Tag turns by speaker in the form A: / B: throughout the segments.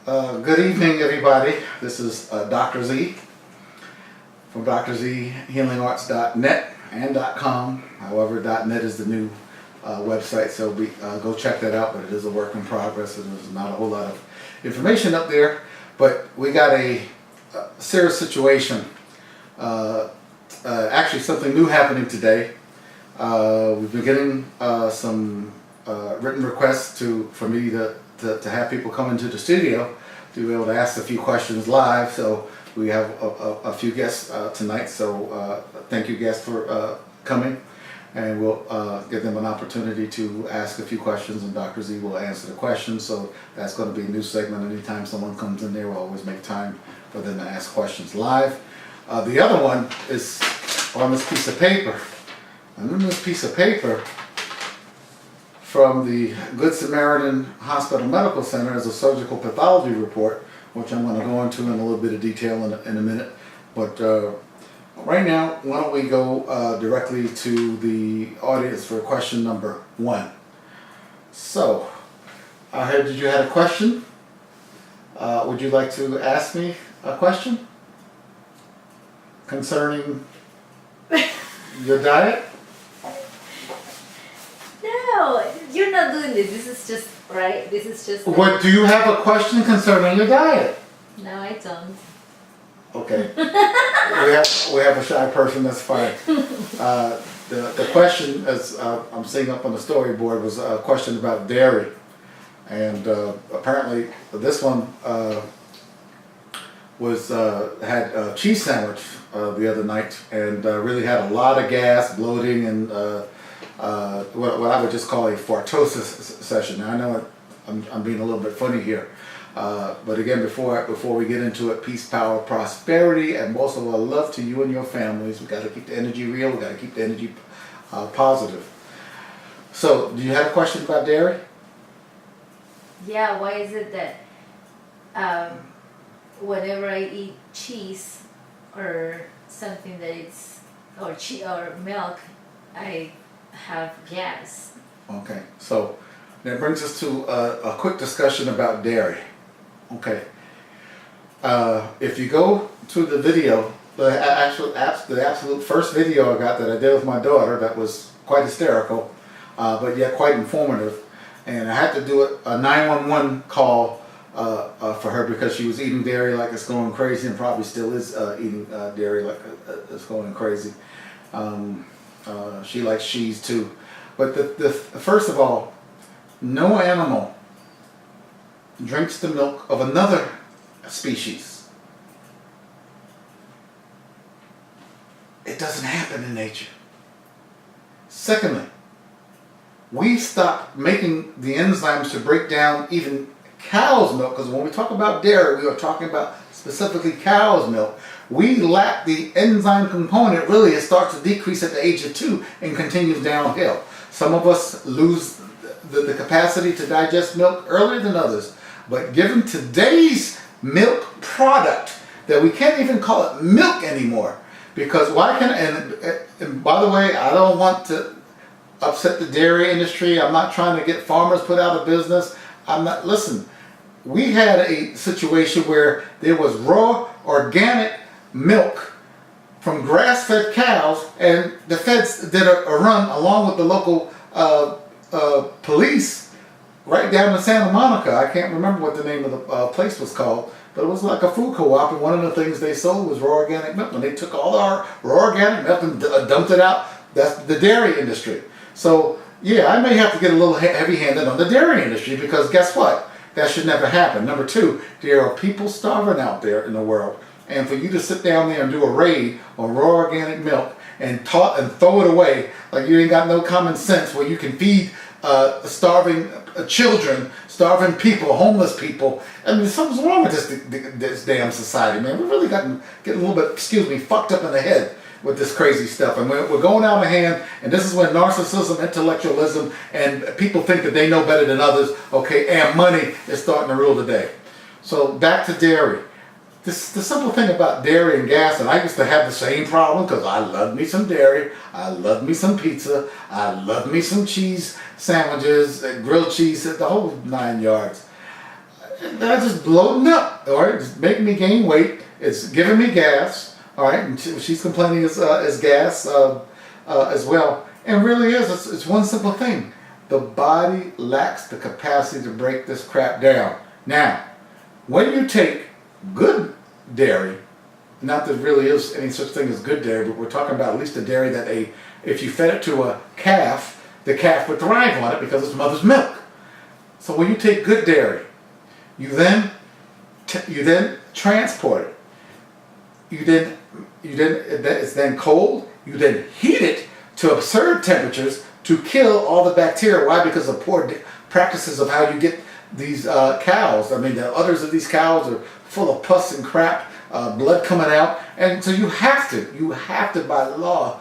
A: Good evening, everybody. This is Dr. Z from drzhealingarts.net and .com. However, .net is the new website, so go check that out. But it is a work in progress, and there's not a whole lot of information up there. But we got a serious situation. Actually, something new happening today. We've been getting some written requests for me to have people come into the studio to be able to ask a few questions live. So we have a few guests tonight. So thank you, guests, for coming, and we'll give them an opportunity to ask a few questions, and Dr. Z will answer the questions. So that's going to be a new segment. Anytime someone comes in there, we'll always make time for them to ask questions live. The other one is on this piece of paper. And in this piece of paper from the Good Samaritan Hospital Medical Center is a surgical pathology report, which I'm going to go into in a little bit of detail in a minute. But right now, why don't we go directly to the audience for question number 1. So, I heard that you had a question. Would you like to ask me a question concerning your diet?
B: No, you're not doing this. This is just, right? This is just...
A: What, do you have a question concerning your diet?
B: No, I don't.
A: Okay. we have a shy person, that's fine. The question, as I'm seeing up on the storyboard, was a question about dairy. And apparently this one had a cheese sandwich the other night, and really had a lot of gas, bloating, and what I would just call a fartosis session. Now I know I'm being a little bit funny here, but again, before we get into it, peace, power, prosperity, and most of all, love to you and your families. We got to keep the energy real. We got to keep the energy positive. So, do you have a question about dairy?
B: Yeah, why is it that whenever I eat cheese or something that it's or milk, I have gas?
A: Okay, so that brings us to a quick discussion about dairy. Okay, if you go to the video, the absolute first video I got that I did with my daughter, that was quite hysterical, but yet quite informative, and I had to do a 911 call for her because she was eating dairy like it's going crazy, and probably still is eating dairy like it's going crazy. She likes cheese too. But first of all, no animal drinks the milk of another species. It doesn't happen in nature. Secondly, we stopped making the enzymes to break down even cow's milk, because when we talk about dairy, we are talking about specifically cow's milk. We lack the enzyme component. Really, it starts to decrease at the age of 2 and continues downhill. Some of us lose the capacity to digest milk earlier than others. But given today's milk product, that we can't even call it milk anymore, because and by the way, I don't want to upset the dairy industry. I'm not trying to get farmers put out of business. Listen, we had a situation where there was raw organic milk from grass-fed cows, and the feds did a run along with the local police right down in Santa Monica. I can't remember what the name of the place was called, but it was like a food co-op, and one of the things they sold was raw organic milk. And they took all our raw organic milk and dumped it out. That's the dairy industry. So yeah, I may have to get a little heavy-handed on the dairy industry, because guess what? That should never happen. Number 2, there are people starving out there in the world. And for you to sit down there and do a raid on raw organic milk and throw it away like you ain't got no common sense, where you can feed starving children, starving people, homeless people. I mean, something's wrong with this damn society, man. We're really getting a little bit, fucked up in the head with this crazy stuff, and we're going out of hand. And this is when narcissism, intellectualism, and people think that they know better than others, okay, and money is starting to rule the day. So back to dairy. The simple thing about dairy and gas, and I used to have the same problem, because I love me some dairy, I love me some pizza, I love me some cheese sandwiches, grilled cheese, the whole 9 yards. That's just bloating up, all right? It's making me gain weight. It's giving me gas, all right? And she's complaining as gas as well. And really it's one simple thing. The body lacks the capacity to break this crap down. Now, when you take good dairy, not that there really is any such thing as good dairy, but we're talking about at least the dairy that if you fed it to a calf, the calf would thrive on it because it's mother's milk. So when you take good dairy, you then transport it. It's then cold. You then heat it to absurd temperatures to kill all the bacteria. Why? Because of poor practices of how you get these cows. I mean, the udders of these cows are full of pus and crap, blood coming out, and so you have to by law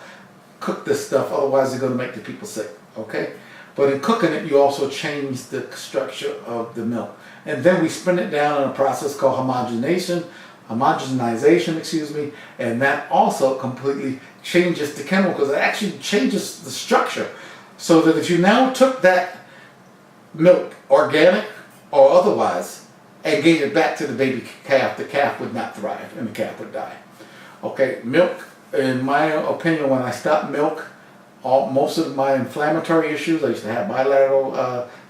A: cook this stuff. Otherwise, you're going to make the people sick. Okay, but in cooking it, you also change the structure of the milk, and then we spin it down in a process called homogenization, and that also completely changes the chemicals. It actually changes the structure, so that if you now took that milk, organic or otherwise, and gave it back to the baby calf, the calf would not thrive and the calf would die. Okay, milk, in my opinion, when I stopped milk, most of my inflammatory issues, I used to have bilateral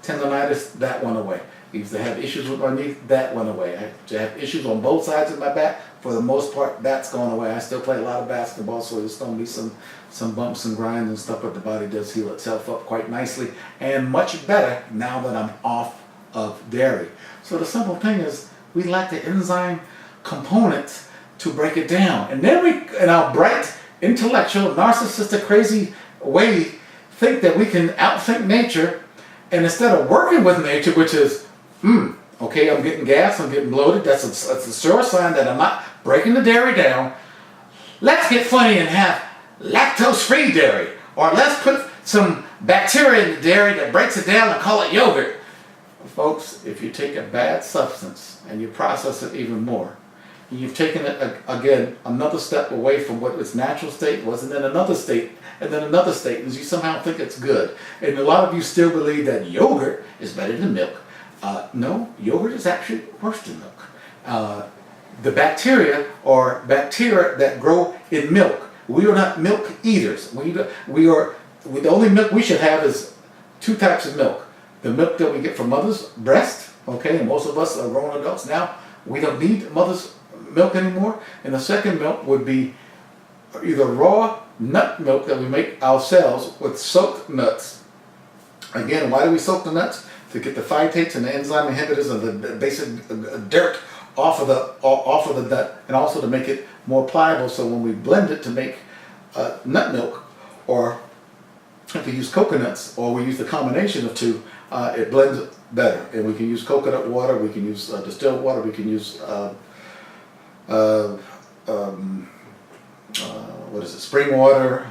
A: tendonitis, that went away. I used to have issues with my knee, that went away. I used to have issues on both sides of my back. For the most part, that's gone away. I still play a lot of basketball, so there's going to be some bumps and grinds and stuff, but the body does heal itself up quite nicely and much better now that I'm off of dairy. So the simple thing is, we lack the enzyme components to break it down. And then in our bright, intellectual, narcissistic, crazy way, think that we can outthink nature, and instead of working with nature, which is, okay, I'm getting gas, I'm getting bloated, that's a sure sign that I'm not breaking the dairy down. Let's get funny and have lactose-free dairy, or let's put some bacteria in the dairy that breaks it down and call it yogurt. Folks, if you take a bad substance and you process it even more, you've taken it, again, another step away from what its natural state was, and then another state, and then another state, and you somehow think it's good. And a lot of you still believe that yogurt is better than milk. No, yogurt is actually worse than milk. The bacteria are bacteria that grow in milk. We are not milk eaters. The only milk we should have is two types of milk. The milk that we get from mother's breast, okay, and most of us are grown adults now. We don't need mother's milk anymore. And the second milk would be either raw nut milk that we make ourselves with soaked nuts. Again, why do we soak the nuts? To get the phytates and the enzyme inhibitors and the basic dirt off of the nut, and also to make it more pliable, so when we blend it to make nut milk, or if we use coconuts, or we use the combination of two, it blends better. And we can use coconut water, we can use distilled water, we can use spring water,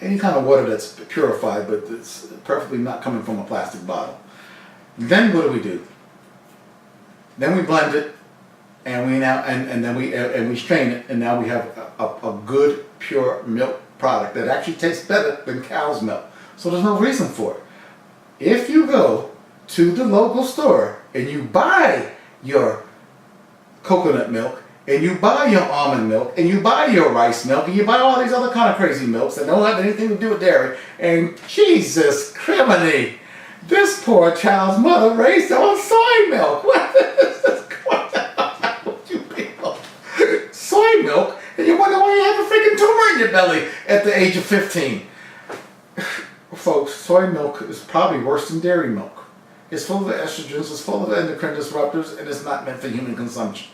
A: any kind of water that's purified, but it's perfectly not coming from a plastic bottle. Then what do? Then we blend it, and then we strain it, and now we have a good pure milk product that actually tastes better than cow's milk. So there's no reason for it. If you go to the local store and you buy your coconut milk, and you buy your almond milk, and you buy your rice milk, and you buy all these other kind of crazy milks that don't have anything to do with dairy, and Jesus criminy, this poor child's mother raised on soy milk. What is this going on with you people? Soy milk, and you wonder why you have a freaking tumor in your belly at the age of 15. Folks, soy milk is probably worse than dairy milk. It's full of estrogens, it's full of endocrine disruptors, and it's not meant for human consumption.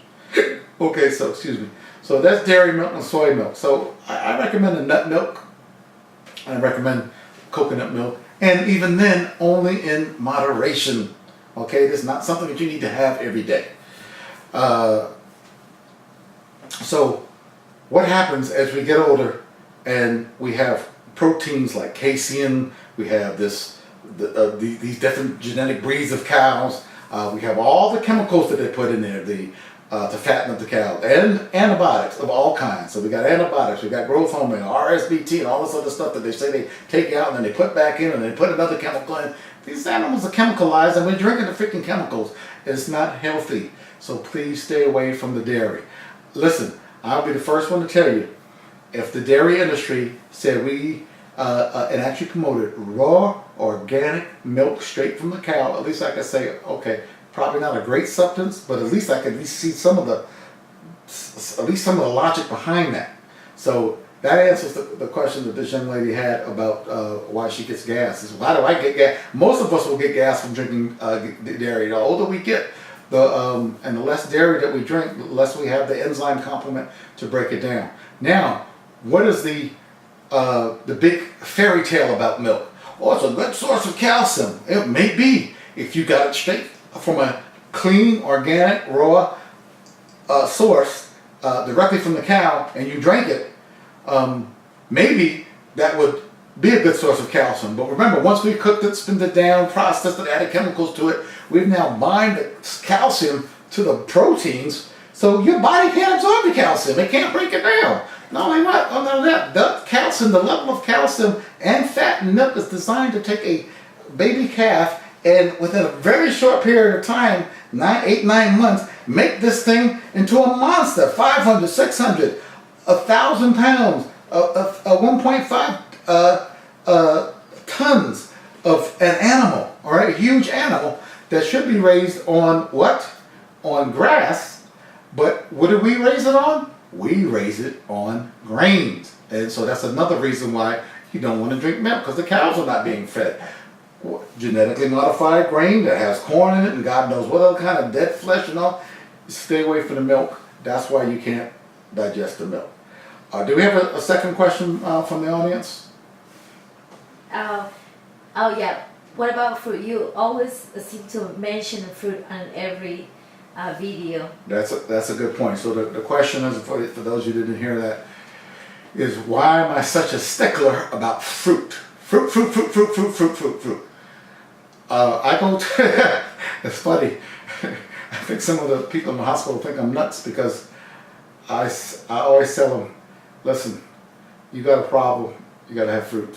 A: Okay, so excuse me. So that's dairy milk and soy milk. So I recommend a nut milk. I recommend coconut milk. And even then, only in moderation. Okay, this is not something that you need to have every day. So what happens as we get older and we have proteins like casein, we have these different genetic breeds of cows, we have all the chemicals that they put in there, to fatten up the cow, and antibiotics of all kinds. So we got antibiotics, we got growth hormone, RSBT, and all this other stuff that they say they take out and then they put back in, and they put another chemical in. These animals are chemicalized and we're drinking the freaking chemicals. It's not healthy. So please stay away from the dairy. Listen, I'll be the first one to tell you, if the dairy industry said and actually promoted raw organic milk straight from the cow, at least I could say, okay, probably not a great substance, but at least I could at least see some of the logic behind that. So that answers the question that this young lady had about why she gets gas. Is why do I get gas? Most of us will get gas from drinking dairy. The older we get, and the less dairy that we drink, the less we have the enzyme complement to break it down. Now, what is the big fairy tale about milk? Oh, it's a good source of calcium. It may be if you got it straight from a clean, organic, raw source directly from the cow, and you drank it. Maybe that would be a good source of calcium. But remember, once we cooked it, spinned it down, processed it, added chemicals to it, we've now bind the calcium to the proteins, so your body can't absorb the calcium. It can't break it down. Not only that, the calcium, the level of calcium and fat in milk is designed to take a baby calf and within a very short period of time, 8, 9 months, make this thing into a monster. 500, 600, 1,000 pounds, 1.5 tons of an animal, all right, a huge animal that should be raised on what? On grass. But what do we raise it on? We raise it on grains. And so that's another reason why you don't want to drink milk, because the cows are not being fed genetically modified grain that has corn in it and God knows what other kind of dead flesh and all. Stay away from the milk. That's why you can't digest the milk. Do we have a second question from the audience?
B: Oh yeah. What about fruit? You always seem to mention fruit on every video.
A: That's a good point. So the question is, for those who didn't hear that, is why am I such a stickler about fruit? Fruit. I go to, it's funny, I think some of the people in the hospital think I'm nuts because I always tell them, listen, you got a problem, you got to have fruit.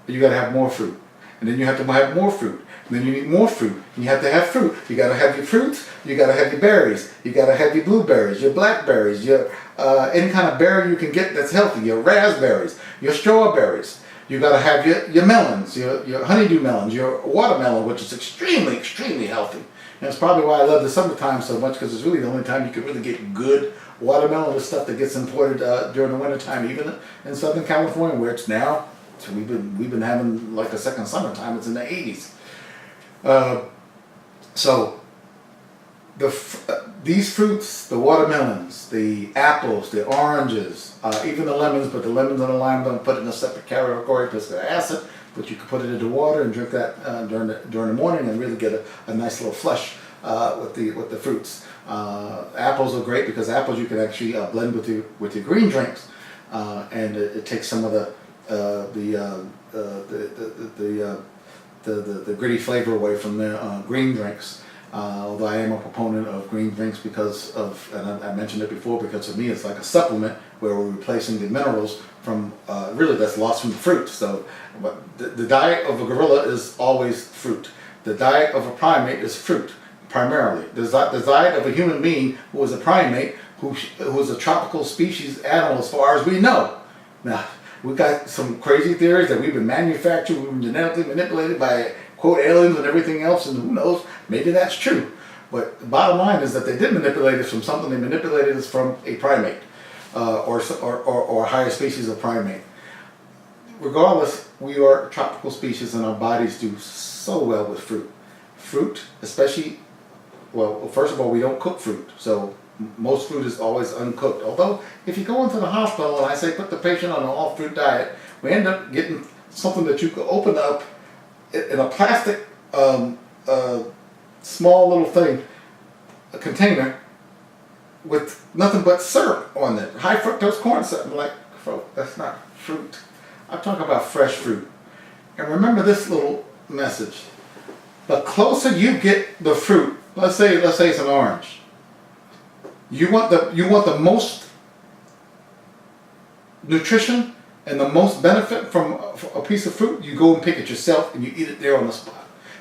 A: You got to have more fruit. And then you have to have more fruit. And then you need more fruit. And you have to have fruit. You got to have your fruits. You got to have your berries. You got to have your blueberries, your blackberries, your any kind of berry you can get that's healthy. Your raspberries, your strawberries. You got to have your melons, your honeydew melons, your watermelon, which is extremely, extremely healthy. And that's probably why I love the summertime so much, because it's really the only time you can really get good watermelon, the stuff that gets imported during the wintertime, even in Southern California, where it's now. So we've been having like a second summertime. It's in the 80s. So these fruits, the watermelons, the apples, the oranges, even the lemons, but the lemons and the lime don't put it in a separate category because they're acid. But you can put it into water and drink that during the morning and really get a nice little flush with the fruits. Apples are great because apples you can actually blend with your green drinks, and it takes some of the gritty flavor away from the green drinks. Although I am a proponent of green drinks because of, and I mentioned it before, because to me it's like a supplement where we're replacing the minerals from really that's lost from the fruit. So the diet of a gorilla is always fruit. The diet of a primate is fruit primarily. The diet of a human being who is a primate, who is a tropical species animal as far as we know. Now, we've got some crazy theories that we've been manufactured, we've been genetically manipulated by, quote, aliens and everything else, and who knows, maybe that's true. But the bottom line is that they did manipulate us from something. They manipulated us from a primate or a higher species of primate. Regardless, we are a tropical species and our bodies do so well with fruit. Fruit, especially, well, first of all, we don't cook fruit. So most fruit is always uncooked. Although, if you go into the hospital and I say put the patient on an all-fruit diet, we end up getting something that you could open up in a plastic, small little thing, a container, with nothing but syrup on it. High fructose corn syrup. I'm like, that's not fruit. I'm talking about fresh fruit. And remember this little message. The closer you get the fruit, let's say it's an orange. You want the most nutrition and the most benefit from a piece of fruit, you go and pick it yourself and you eat it there on the spot.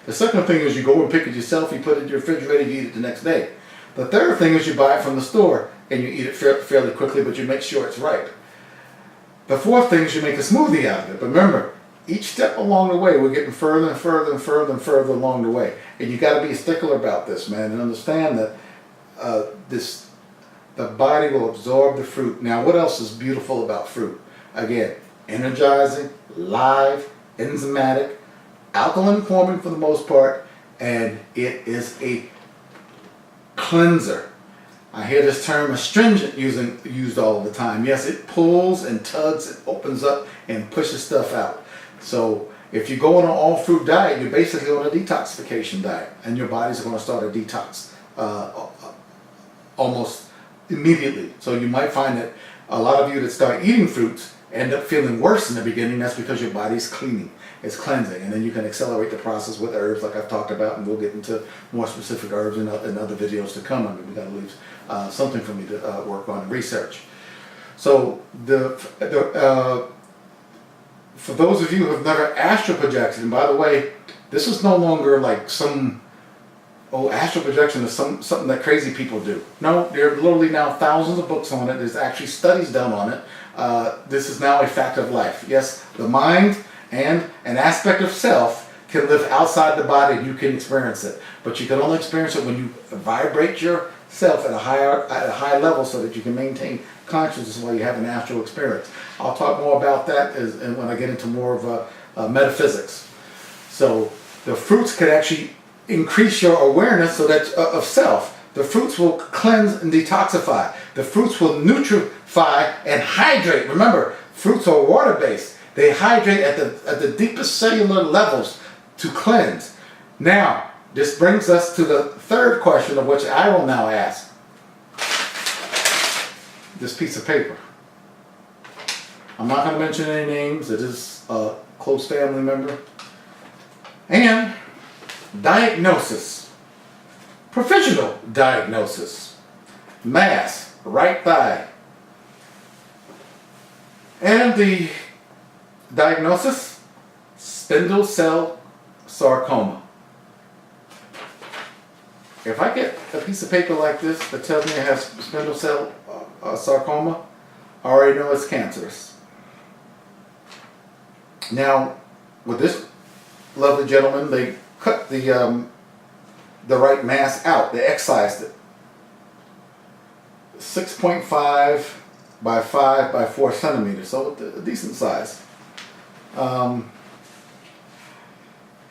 A: The second thing is you go and pick it yourself, you put it in your refrigerator, you eat it the next day. The third thing is you buy it from the store and you eat it fairly quickly, but you make sure it's ripe. The fourth thing is you make a smoothie out of it. But remember, each step along the way, we're getting further and further and further and further along the way. And you got to be a stickler about this, man, and understand that the body will absorb the fruit. Now, what else is beautiful about fruit? Again, energizing, live, enzymatic, alkaline forming for the most part, and it is a cleanser. I hear this term astringent used all the time. Yes, it pulls and tugs, it opens up and pushes stuff out. So if you go on an all fruit diet, you're basically on a detoxification diet, and your body's going to start a detox almost immediately. So you might find that a lot of you that start eating fruits end up feeling worse in the beginning. That's because your body's cleaning, it's cleansing, and then you can accelerate the process with herbs like I've talked about, and we'll get into more specific herbs in other videos to come. I mean, we got to leave something for me to work on and research. So for those of you who have never astral projected, and by the way, this is no longer like some, astral projection is something that crazy people do. No, there are literally now thousands of books on it. There's actually studies done on it. This is now a fact of life. Yes, the mind and an aspect of self can live outside the body and you can experience it. But you can only experience it when you vibrate yourself at a high level so that you can maintain consciousness while you have an astral experience. I'll talk more about that when I get into more of metaphysics. So the fruits can actually increase your awareness so that of self. The fruits will cleanse and detoxify. The fruits will nutrify and hydrate. Remember, fruits are water-based. They hydrate at the deepest cellular levels to cleanse. Now, this brings us to the third question, of which I will now ask. This piece of paper. I'm not going to mention any names. It is a close family member. And diagnosis. Provisional diagnosis. Mass, right thigh. And the diagnosis, spindle cell sarcoma. If I get a piece of paper like this that tells me it has spindle cell sarcoma, I already know it's cancerous. Now, with this lovely gentleman, they cut the right mass out. They excised it. 6.5 by 5 by 4 centimeters, so a decent size.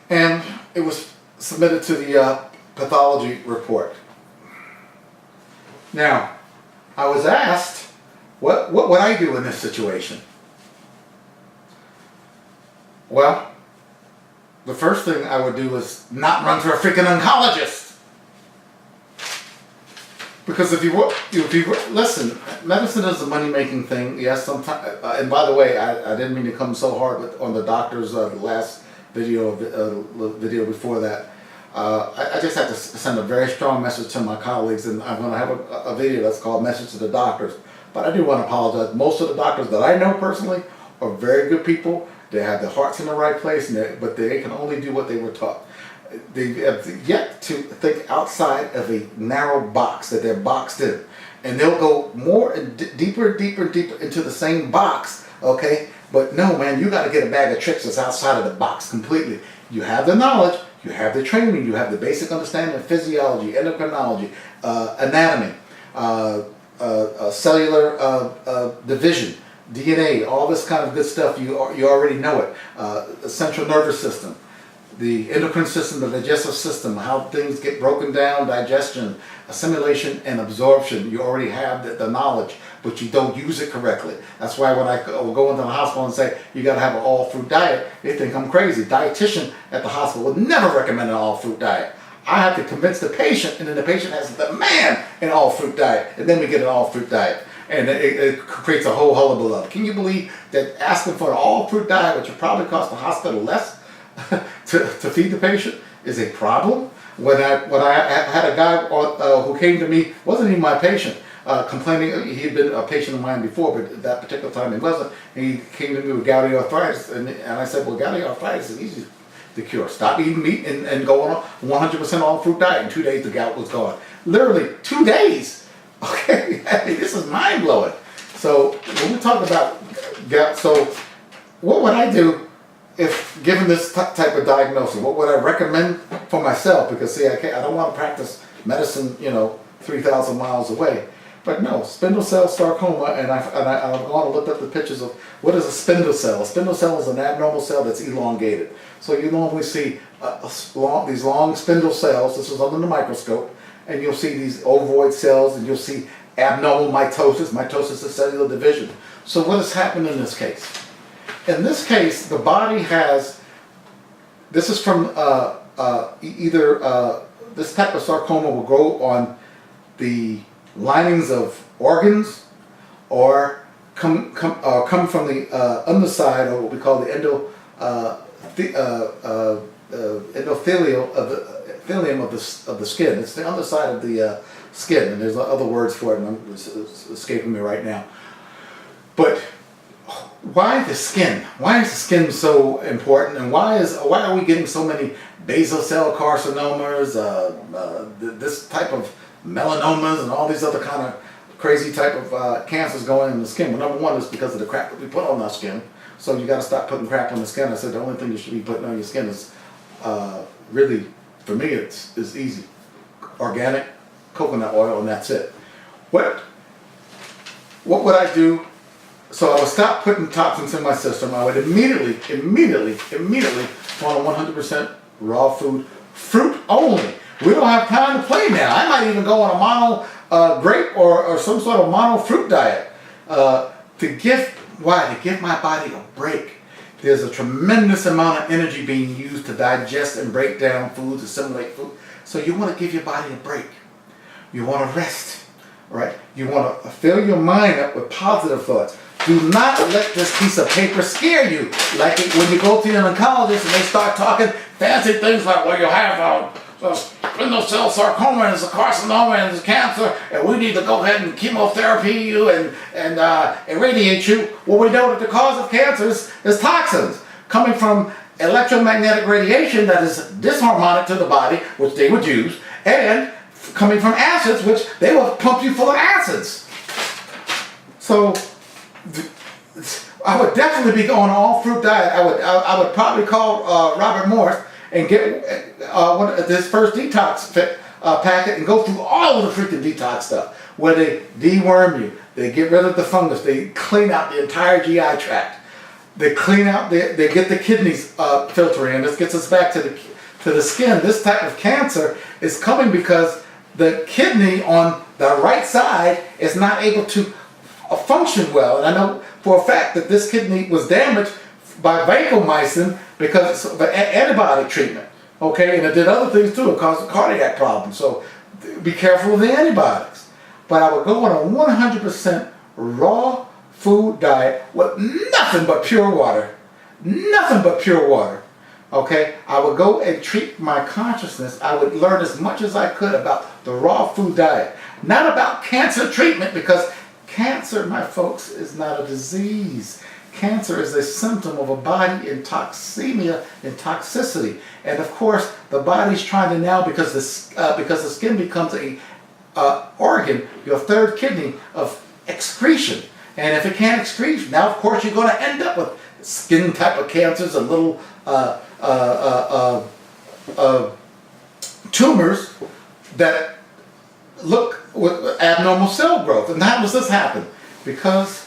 A: And it was submitted to the pathology report. Now, I was asked, what would I do in this situation? Well, the first thing I would do is not run to a freaking oncologist. Because if you listen, medicine is a money-making thing. Yes, sometimes. And by the way, I didn't mean to come so hard on the doctors. The last video, video before that, I just had to send a very strong message to my colleagues, and I'm going to have a video that's called "Message to the Doctors." But I do want to apologize. Most of the doctors that I know personally are very good people. They have their hearts in the right place, but they can only do what they were taught. They have yet to think outside of a narrow box that they're boxed in. And they'll go more and deeper into the same box, okay? But no, man, you got to get a bag of tricks that's outside of the box completely. You have the knowledge, you have the training, you have the basic understanding of physiology, endocrinology, anatomy, cellular division, DNA, all this kind of good stuff. You already know it. The central nervous system, the endocrine system, the digestive system, how things get broken down, digestion, assimilation, and absorption. You already have the knowledge, but you don't use it correctly. That's why when I go into the hospital and say, you got to have an all-fruit diet, they think I'm crazy. Dietitian at the hospital would never recommend an all-fruit diet. I have to convince the patient, and then the patient has to demand an all-fruit diet, and then we get an all-fruit diet. And it creates a whole hullabaloo. Can you believe that asking for an all-fruit diet, which would probably cost the hospital less to feed the patient, is a problem? When I had a guy who came to me, wasn't even my patient, complaining. He had been a patient of mine before, but at that particular time he wasn't. And he came to me with gouty arthritis, and I said, well, gouty arthritis is easy the cure. Stop eating meat and go on a 100% all fruit diet. In 2 days, the gout was gone. Literally 2 days. Okay, hey, this is mind blowing. So when we talk about gout, so what would I do if given this type of diagnosis? What would I recommend for myself? Because see, I don't want to practice medicine, 3,000 miles away. But no, spindle cell sarcoma, and I've gone and looked up the pictures of what is a spindle cell. A spindle cell is an abnormal cell that's elongated. So you normally see these long spindle cells. This is under the microscope, and you'll see these ovoid cells, and you'll see abnormal mitosis. Mitosis is cellular division. So what has happened in this case? In this case, the body has. This is from this type of sarcoma will grow on the linings of organs, or come from the underside, or what we call the endothelium of the skin. It's the underside of the skin, and there's other words for it, and it's escaping me right now. But why the skin? Why is the skin so important, and why are we getting so many basal cell carcinomas, this type of melanomas, and all these other kind of crazy type of cancers going in the skin? Well, number one is because of the crap that we put on our skin. So you got to stop putting crap on the skin. I said the only thing you should be putting on your skin is really, for me, it's easy, organic coconut oil, and that's it. What would I do? So I would stop putting toxins in my system. I would immediately go on a 100% raw food, fruit only. We don't have time to play now. I might even go on a mono grape or some sort of mono fruit diet to give my body a break. There's a tremendous amount of energy being used to digest and break down foods, assimilate food. So you want to give your body a break. You want to rest, right? You want to fill your mind up with positive thoughts. Do not let this piece of paper scare you. Like when you go to the oncologist and they start talking fancy things like, well, you have spindle cell sarcoma, and it's a carcinoma, and it's cancer, and we need to go ahead and chemotherapy you and irradiate you. Well, we know that the cause of cancer is toxins coming from electromagnetic radiation that is disharmonic to the body, which they would use, and coming from acids, which they will pump you full of acids. So I would definitely be going all fruit diet. I would probably call Robert Morris and get this first detox packet and go through all of the freaking detox stuff, where they deworm you, they get rid of the fungus, they clean out the entire GI tract, they clean out, they get the kidneys filtering, and this gets us back to the skin. This type of cancer is coming because the kidney on the right side is not able to function well, and I know for a fact that this kidney was damaged by vancomycin because of antibiotic treatment. Okay, and it did other things too. It caused cardiac problems. So be careful of the antibiotics. But I would go on a 100% raw food diet with nothing but pure water. Nothing but pure water. Okay, I would go and treat my consciousness. I would learn as much as I could about the raw food diet. Not about cancer treatment, because cancer, my folks, is not a disease. Cancer is a symptom of a body in toxemia and toxicity. And of course, the body's trying to now, because the skin becomes a organ, your third kidney of excretion. And if it can't excrete, now of course you're going to end up with skin type of cancers and little tumors that look with abnormal cell growth. And how does this happen? Because,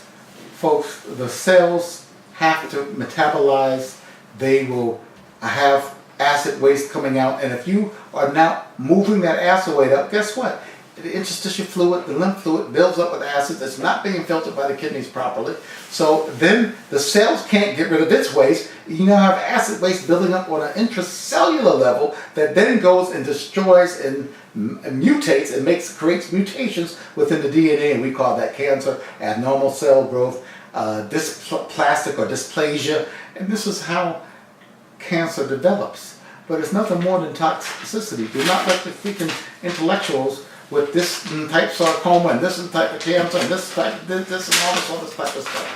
A: folks, the cells have to metabolize. They will have acid waste coming out, and if you are now moving that acid waste up, guess what? The interstitial fluid, the lymph fluid, builds up with acid that's not being filtered by the kidneys properly. So then the cells can't get rid of its waste. You now have acid waste building up on an intracellular level that then goes and destroys and mutates and creates mutations within the DNA, and we call that cancer, abnormal cell growth, dysplastic or dysplasia, and this is how cancer develops. But it's nothing more than toxicity. Do not let the freaking intellectuals with this type sarcoma and this type of cancer and this and all this other type of stuff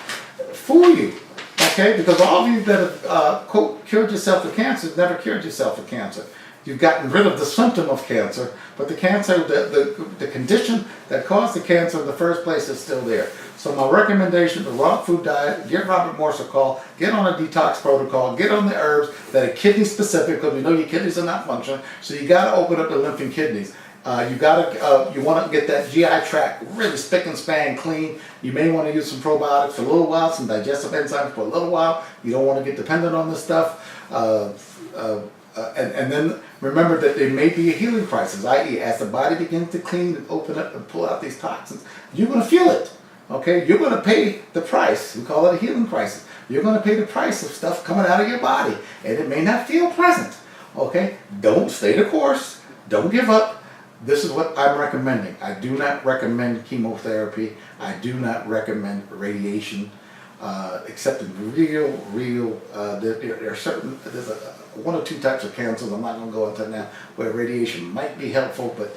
A: fool you. Like Okay, because all of you that have, quote, cured yourself of cancer never cured yourself of cancer. You've gotten rid of the symptom of cancer, but the cancer, the condition that caused the cancer in the first place is still there. So my recommendation, the raw food diet, give Robert Morse a call, get on a detox protocol, get on the herbs that are kidney specific, because we know your kidneys are not functioning, so you got to open up the lymph and kidneys. You want to get that GI tract really spick and span clean. You may want to use some probiotics for a little while, some digestive enzymes for a little while. You don't want to get dependent on this stuff. And then remember that there may be a healing crisis, i.e. as the body begins to clean and open up and pull out these toxins, you're going to feel it. Okay, you're going to pay the price. We call it a healing crisis. You're going to pay the price of stuff coming out of your body, and it may not feel pleasant. Okay, don't stay the course. Don't give up. This is what I'm recommending. I do not recommend chemotherapy. I do not recommend radiation, except in there are certain, there's one or two types of cancers, I'm not going to go into now, where radiation might be helpful, but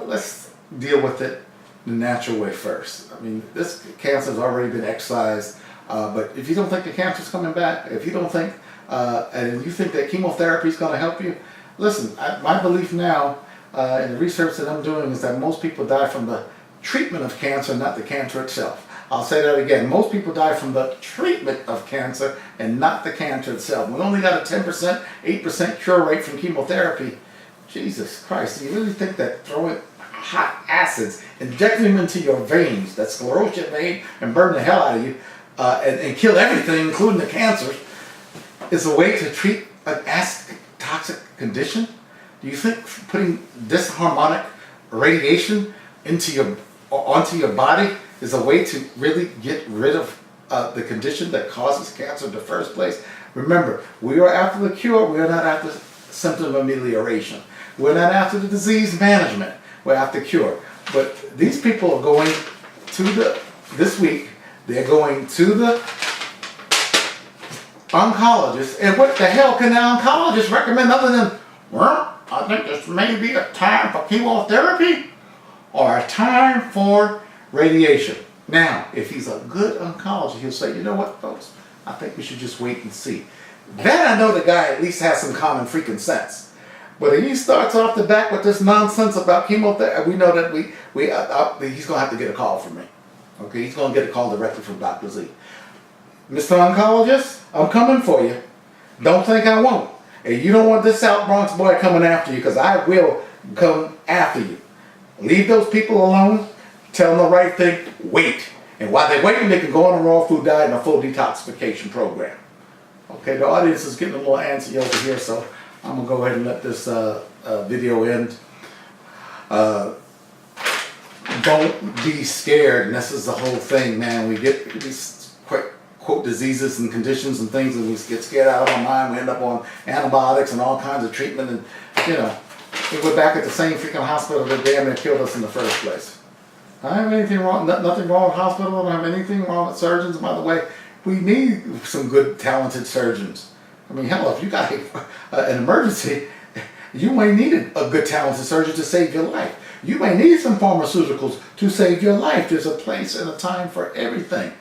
A: let's deal with it the natural way first. I mean, this cancer has already been excised, but if you don't think the cancer's coming back, if you don't think, and you think that chemotherapy is going to help you, listen, my belief now, in the research that I'm doing, is that most people die from the treatment of cancer, not the cancer itself. I'll say that again. Most people die from the treatment of cancer and not the cancer itself. We only got a 10%, 8% cure rate from chemotherapy. Jesus Christ, do you really think that throwing hot acids, injecting them into your veins, that sclerose your vein and burn the hell out of you, and kill everything, including the cancer, is a way to treat an acid toxic condition? Do you think putting disharmonic radiation onto your body is a way to really get rid of the condition that causes cancer in the first place? Remember, we are after the cure, we are not after symptom amelioration. We're not after the disease management, we're after cure. But these people are going to this week, they're going to the oncologist, and what the hell can the oncologist recommend other than, well, I think this may be a time for chemotherapy or a time for radiation. Now, if he's a good oncologist, he'll say, you know what, folks, I think we should just wait and see. Then I know the guy at least has some common freaking sense. But if he starts off the back with this nonsense about chemotherapy, we know that he's going to have to get a call from me. Okay, he's going to get a call directly from Dr. Z. Mr. Oncologist, I'm coming for you. Don't think I won't. And you don't want this South Bronx boy coming after you, because I will come after you. Leave those people alone. Tell them the right thing. Wait. And while they're waiting, they can go on a raw food diet and a full detoxification program. Okay, the audience is getting a little antsy over here, so I'm going to go ahead and let this video end. Don't be scared, and this is the whole thing, man. We get these quote diseases and conditions and things, and we get scared out of our mind. We end up on antibiotics and all kinds of treatment, and we're back at the same freaking hospital that damn near killed us in the first place. I don't have anything wrong, nothing wrong with hospitals. I don't have anything wrong with surgeons. By the way, we need some good, talented surgeons. I mean, hell, if you got an emergency, you may need a good, talented surgeon to save your life. You may need some pharmaceuticals to save your life. There's a place and a time for everything.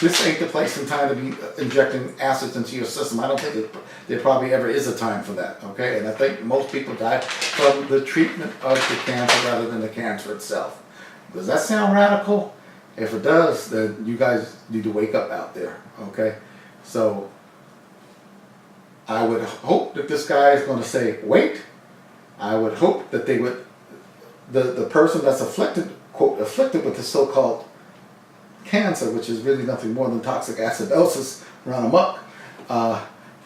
A: This ain't the place and time to be injecting acids into your system. I don't think there probably ever is a time for that, okay? And I think most people die from the treatment of the cancer rather than the cancer itself. Does that sound radical? If it does, then you guys need to wake up out there, okay? So I would hope that this guy is going to say, wait. I would hope that they would, the person that's afflicted, quote, afflicted with the so-called cancer, which is really nothing more than toxic acidosis run amok,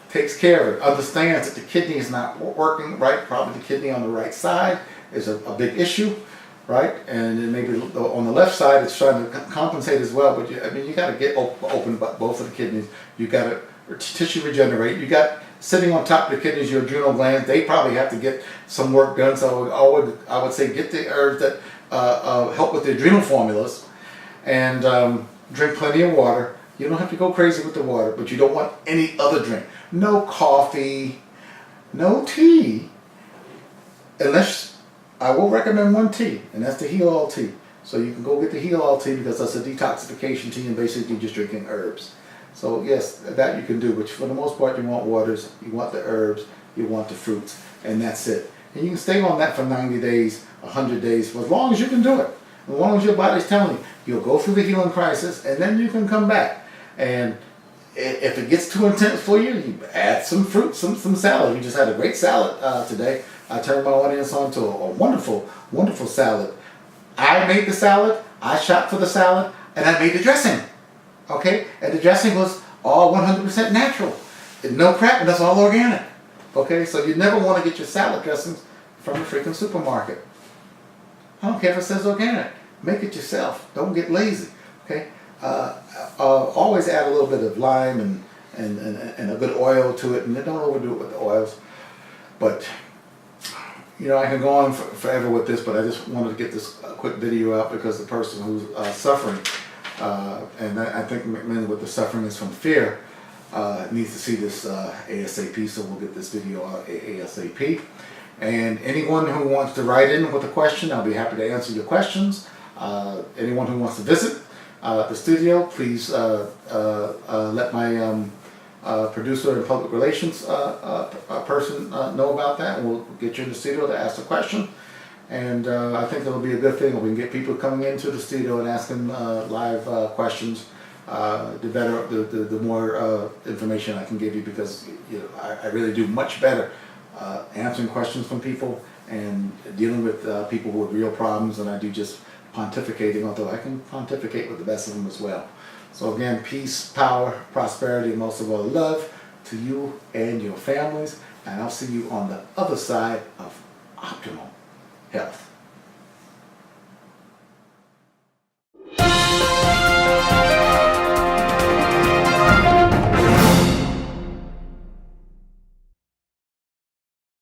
A: takes care of it, understands that the kidney is not working right, probably the kidney on the right side is a big issue, right? And then maybe on the left side it's trying to compensate as well, but you got to get open both of the kidneys. You got to tissue regenerate. You got sitting on top of the kidneys your adrenal glands. They probably have to get some work done. So I would say get the herbs that help with the adrenal formulas, and drink plenty of water. You don't have to go crazy with the water, but you don't want any other drink. No coffee, no tea, unless I will recommend one tea, and that's the Heal All tea. So you can go get the Heal All tea because that's a detoxification tea and basically just drinking herbs. So yes, that you can do, but for the most part, you want waters, you want the herbs, you want the fruits, and that's it. And you can stay on that for 90 days, 100 days, for as long as you can do it. As long as your body's telling you, you'll go through the healing crisis, and then you can come back. And if it gets too intense for you, you add some fruit, some salad. We just had a great salad today. I turned my audience on to a wonderful, wonderful salad. I made the salad, I shopped for the salad, and I made the dressing. Okay? And the dressing was all 100% natural. No crap, and that's all organic. Okay? So you never want to get your salad dressings from the freaking supermarket. I don't care if it says organic. Make it yourself. Don't get lazy. Okay? Always add a little bit of lime and a good oil to it, and then don't overdo it with the oils. But you know, I can go on forever with this, but I just wanted to get this quick video out because the person who's suffering, and I think mainly what the suffering is from fear, needs to see this ASAP. So we'll get this video out ASAP. And anyone who wants to write in with a question, I'll be happy to answer your questions. Anyone who wants to visit the studio, please let my producer and public relations person know about that, and we'll get you in the studio to ask a question. And I think it'll be a good thing if we can get people coming into the studio and asking live questions. The better, the more information I can give you, because you know, I really do much better answering questions from people and dealing with people with real problems than I do just pontificating, although I can pontificate with the best of them as well. So again, peace, power, prosperity, and most of all love to you and your families. And I'll see you on the other side of optimal health.